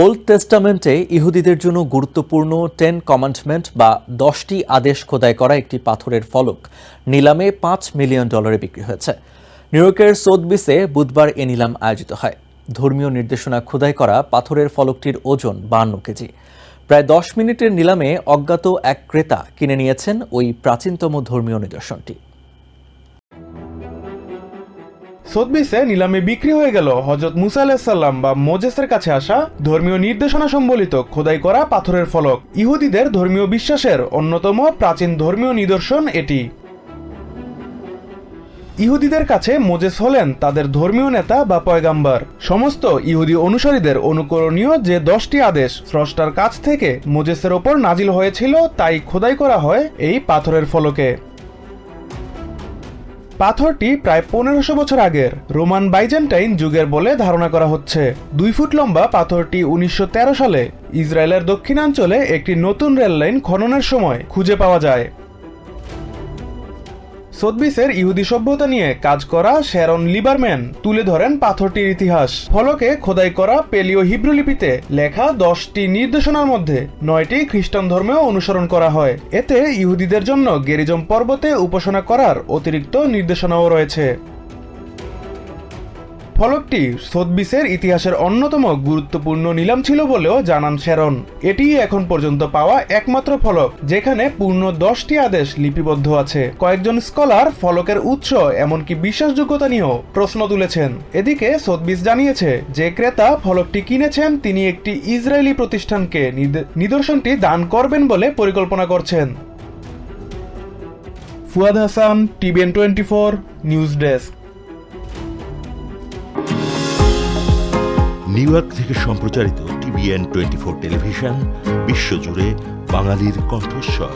Old টেস্টামেন্টে ইহুদিদের জন্য গুরুত্বপূর্ণ 10 কমান্ডমেন্ট বা 10টি আদেশ খোদাই করা একটি পাথরের ফলক নিলামে $5 মিলিয়ন বিক্রি হয়েছে। নিউ ইয়র্কের সোথবিসে বুধবার এ নিলাম আয়োজিত হয়। ধর্মীয় নির্দেশনা খোদাই করা পাথরের ফলকটির ওজন 52 কেজি। প্রায় 10 মিনিটের নিলামে অজ্ঞাত এক ক্রেতা কিনে নিয়েছেন ওই প্রাচীনতম ধর্মীয় নিদর্শনটি। সোথবিসে নিলামে বিক্রি হয়ে গেল হযরত মুসা আলাইহিস সালাম বা মোজেসের কাছে আসা ধর্মীয় নির্দেশনা সম্বলিত খোদাই করা পাথরের ফলক। ইহুদিদের ধর্মীয় বিশ্বাসের অন্যতম প্রাচীন ধর্মীয় নিদর্শন এটি। ইহুদিদের কাছে মোজেস হলেন তাদের ধর্মীয় নেতা বা পয়গাম্বার। সমস্ত ইহুদি অনুসারীদের অনুকরণীয় যে 10টি আদেশ স্রষ্টার কাছ থেকে মোজেসের ওপর নাজিল হয়েছিল তাই খোদাই করা হয় এই পাথরের ফলকে। পাথরটি প্রায় 1500 বছর আগের রোমান বাইজেন্টাইন যুগের বলে ধারণা করা হচ্ছে। 2 ফুট লম্বা পাথরটি 1913 সালে ইসরায়েলের দক্ষিণাঞ্চলে একটি নতুন রেললাইন খননের সময় খুঁজে পাওয়া যায়। সোথবিসের ইহুদি সভ্যতা নিয়ে কাজ করা শ্যারন লিবারম্যান তুলে ধরেন পাথরটির ইতিহাস। ফলকে খোদাই করা পেলীয় হিব্রু লিপিতে লেখা 10টি নির্দেশনার মধ্যে 9টি খ্রিস্টান ধর্মেও অনুসরণ করা হয়। এতে ইহুদিদের জন্য গেরিজম পর্বতে উপাসনা করার অতিরিক্ত নির্দেশনাও রয়েছে। ফলকটি সোথবিসের ইতিহাসের অন্যতম গুরুত্বপূর্ণ নিলাম ছিল বলেও জানান শ্যারন। এটি এখন পর্যন্ত পাওয়া একমাত্র ফলক যেখানে পূর্ণ 10টি আদেশ লিপিবদ্ধ আছে। কয়েকজন স্কলার ফলকের উৎস এমনকি বিশ্বাসযোগ্যতা নিয়েও প্রশ্ন তুলেছেন। এদিকে সোথবিস জানিয়েছে যে ক্রেতা ফলকটি কিনেছেন তিনি একটি ইসরায়েলি প্রতিষ্ঠানকে নিদর্শনটি দান করবেন বলে পরিকল্পনা করছেন। Fuad Hasan, TVN 24 news desk. New York থেকে সম্প্রচারিত TVN 24 টেলিভিশন বিশ্বজুড়ে বাঙালির কণ্ঠস্বর।